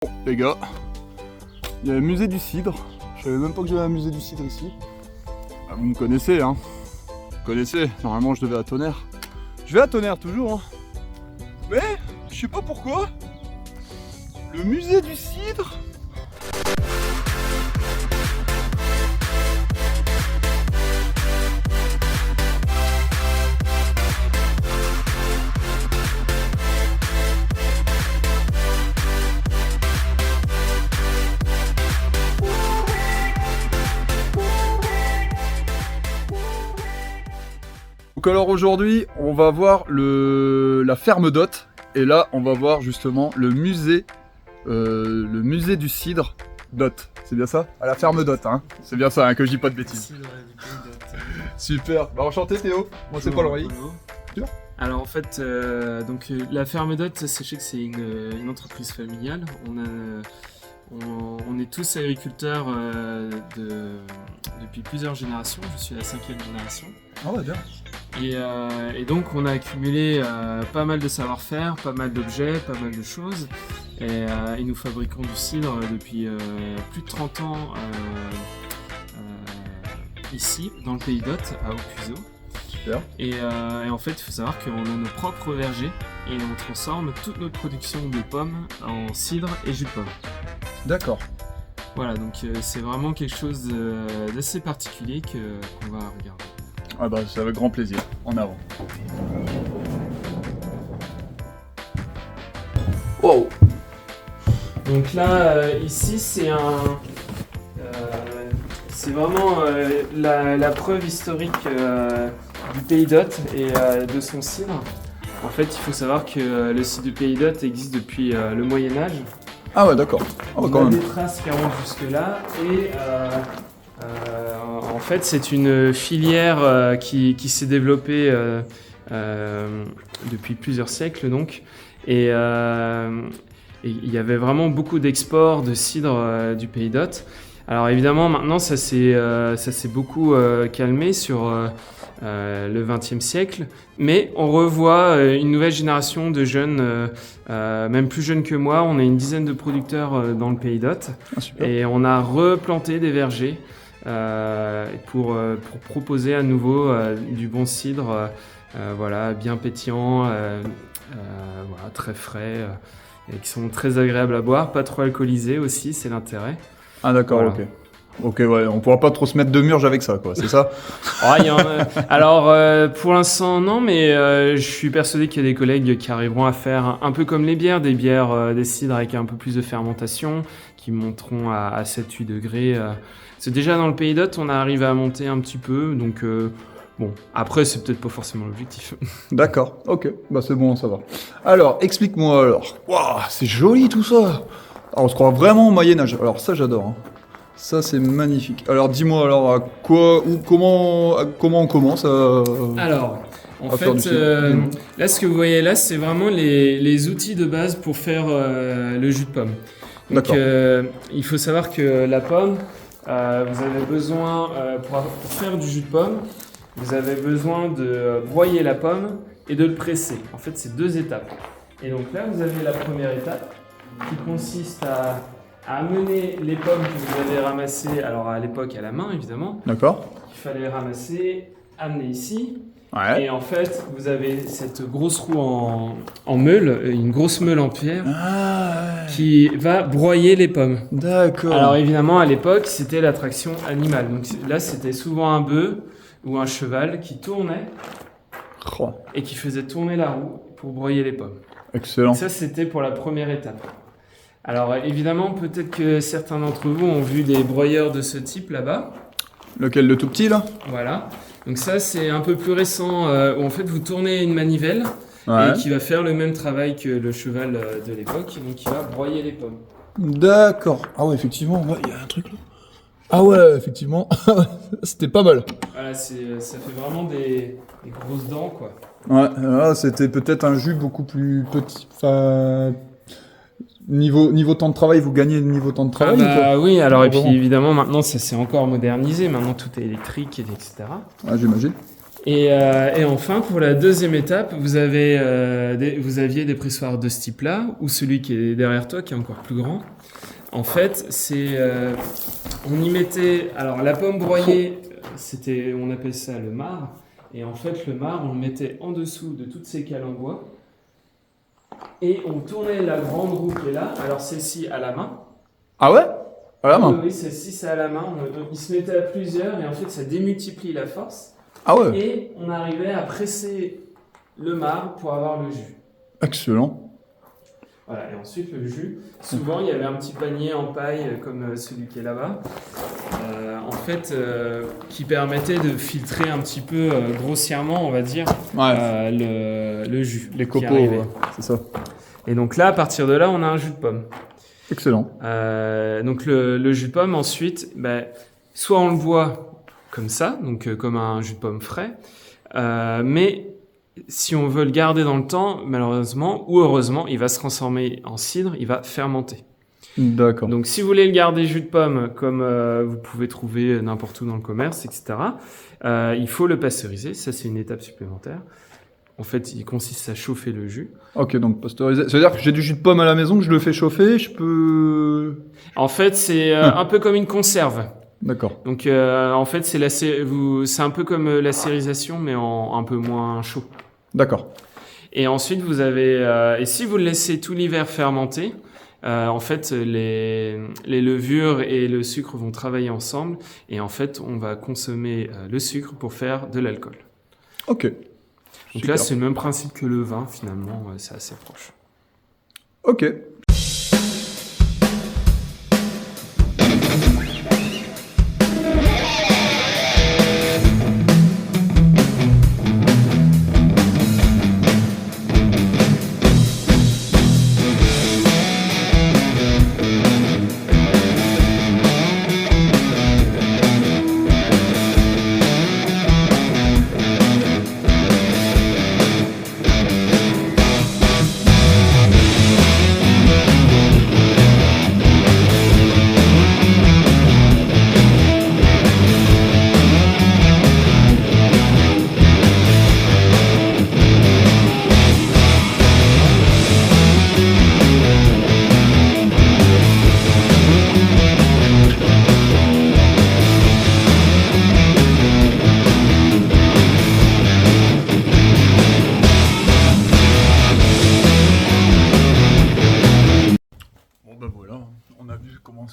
Bon, les gars, il y a le musée du cidre. Je savais même pas que j'avais un musée du cidre ici. Ah, vous me connaissez, hein. Vous connaissez, normalement je devais à Tonnerre. Je vais à Tonnerre toujours, hein. Mais, je sais pas pourquoi, le musée du cidre... Donc alors aujourd'hui, on va voir la ferme d'Hôtes. Et là, on va voir justement le musée du cidre d'Hôtes. C'est bien ça? À la ferme d'Hôtes, hein. C'est bien ça, hein, que je dis pas de bêtises. Super. Bah enchanté Théo. Moi c'est Paul Roy. Alors en fait, la ferme d'Hôtes, sachez que c'est une entreprise familiale. On est tous agriculteurs depuis plusieurs générations. Je suis la 5e génération. Ah ouais, bien. Et donc on a accumulé pas mal de savoir-faire, pas mal d'objets, pas mal de choses. Et nous fabriquons du cidre depuis plus de 30 ans ici, dans le pays d'Hôtes, à Aupuiseau. Super. Et en fait, il faut savoir qu'on a nos propres vergers et on transforme toute notre production de pommes en cidre et jus de pomme. D'accord. Voilà, donc c'est vraiment quelque chose d'assez particulier qu'on va regarder. Ah bah c'est avec grand plaisir. En avant. Wow. Donc là, ici, c'est vraiment la preuve historique du pays d'Hôtes et de son cidre. En fait, il faut savoir que le cidre du pays d'Hôtes existe depuis le Moyen-Âge. Ah ouais, d'accord. Ah, On quand a même. des traces qui remontent jusque-là et en fait, c'est une filière qui s'est développée depuis plusieurs siècles donc. Et il y avait vraiment beaucoup d'exports de cidre du pays d'Hôtes. Alors évidemment, maintenant, ça s'est beaucoup calmé sur le XXe siècle, mais on revoit une nouvelle génération de jeunes, même plus jeunes que moi. On a une dizaine de producteurs dans le pays d'Hôtes, et on a replanté des vergers pour proposer à nouveau du bon cidre, voilà, bien pétillant, voilà, très frais. Et qui sont très agréables à boire, pas trop alcoolisés aussi, c'est l'intérêt. Ah d'accord, Voilà. ok. Ok, ouais, on pourra pas trop se mettre de murge avec ça, quoi, c'est ça? Alors, pour l'instant, non, mais je suis persuadé qu'il y a des collègues qui arriveront à faire un peu comme les bières, des cidres avec un peu plus de fermentation, qui monteront à 7-8 degrés. C'est déjà dans le pays d'Hôtes, on arrive à monter un petit peu, donc bon, après, c'est peut-être pas forcément l'objectif. D'accord, ok, bah c'est bon, ça va. Alors, explique-moi alors. Waouh, c'est joli tout ça. Ah, on se croit vraiment au Moyen-Âge. Alors ça, j'adore. Hein. Ça, c'est magnifique. Alors, dis-moi alors à quoi ou comment on commence à... Alors, en à faire du fait, cidre. là, ce que vous voyez là, c'est vraiment les outils de base pour faire le jus de pomme. Donc, D'accord. il faut savoir que la pomme, vous avez besoin, pour faire du jus de pomme, vous avez besoin de broyer la pomme et de le presser. En fait, c'est 2 étapes. Et donc là, vous avez la première étape qui consiste à amener les pommes que vous avez ramassées, alors à l'époque à la main évidemment, D'accord. il fallait les ramasser, amener ici. Ouais. Et en fait, vous avez cette grosse roue en meule, une grosse meule en pierre, Ah, ouais. qui va broyer les pommes. D'accord. Alors évidemment, à l'époque, c'était l'attraction animale. Donc là, c'était souvent un bœuf ou un cheval qui tournait Oh, et qui faisait tourner la roue pour broyer les pommes. excellent. Ça, c'était pour la première étape. Alors évidemment, peut-être que certains d'entre vous ont vu des broyeurs de ce type là-bas. Lequel, le tout petit là? Voilà. Donc ça, c'est un peu plus récent, où en fait, vous tournez une manivelle Ouais. et qui va faire le même travail que le cheval de l'époque, donc qui va broyer les pommes. D'accord. Ah ouais, effectivement, il y a un truc là. Ah ouais, effectivement. C'était pas mal. Voilà, ça fait vraiment des grosses dents, quoi. Ouais, là, c'était peut-être un jus beaucoup plus petit. Enfin, niveau temps de travail, vous gagnez niveau temps de travail ou pas? Oui, alors et puis Vraiment. évidemment, maintenant, ça s'est encore modernisé. Maintenant, tout est électrique, etc. Ouais, j'imagine. Et enfin, pour la deuxième étape, vous aviez des pressoirs de ce type-là, ou celui qui est derrière toi, qui est encore plus grand. En fait, on y mettait, alors la pomme broyée, on appelle ça le marc, et en fait le marc, on le mettait en dessous de toutes ces cales en bois, et on tournait la grande roue qui est là, alors celle-ci à la main. Ah ouais? À la main? Oui, celle-ci c'est à la main, il se mettait à plusieurs, et en fait ça démultiplie la force. Ah ouais? Et on arrivait à presser le marc pour avoir le jus. Excellent. Voilà, et ensuite le jus, souvent il y avait un petit panier en paille comme celui qui est là-bas, qui permettait de filtrer un petit peu grossièrement, on va dire, le jus. Les copeaux, c'est ça. Et donc là, à partir de là, on a un jus de pomme. Excellent. Donc le jus de pomme, ensuite, soit on le boit comme ça, donc comme un jus de pomme frais, mais si on veut le garder dans le temps, malheureusement ou heureusement, il va se transformer en cidre, il va fermenter. D'accord. Donc si vous voulez le garder jus de pomme, comme vous pouvez trouver n'importe où dans le commerce, etc., il faut le pasteuriser, ça c'est une étape supplémentaire. En fait, il consiste à chauffer le jus. Ok, donc pasteuriser. Ça veut dire que j'ai du jus de pomme à la maison, que je le fais chauffer, je peux... En fait, c'est un peu comme une conserve. D'accord. Donc en fait, c'est un peu comme la cérisation, mais en un peu moins chaud. D'accord. Et ensuite, vous avez... et si vous le laissez tout l'hiver fermenter, en fait, les levures et le sucre vont travailler ensemble. Et en fait, on va consommer le sucre pour faire de l'alcool. Ok. Donc Super. là, c'est le même principe que le vin, finalement. C'est assez proche. Ok.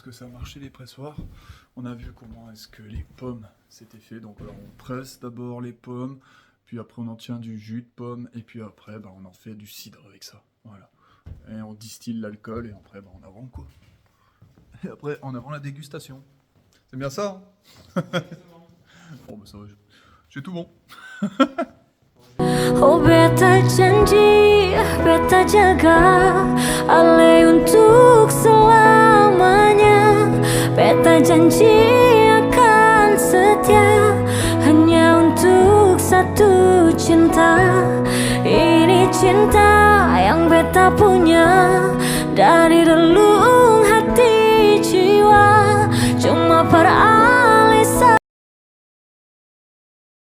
Que ça marchait les pressoirs. On a vu comment est-ce que les pommes s'étaient fait. Donc alors on presse d'abord les pommes, puis après on en tient du jus de pomme, et puis après on en fait du cidre avec ça. Voilà. Et on distille l'alcool, et après en avant quoi. Et après en avant la dégustation. C'est bien ça hein? Bon ça va, j'ai tout bon. Oh beta janji, beta jaga Ale untuk selamanya. Beta janji akan setia hanya untuk satu cinta. Ini cinta yang beta punya dari dulu.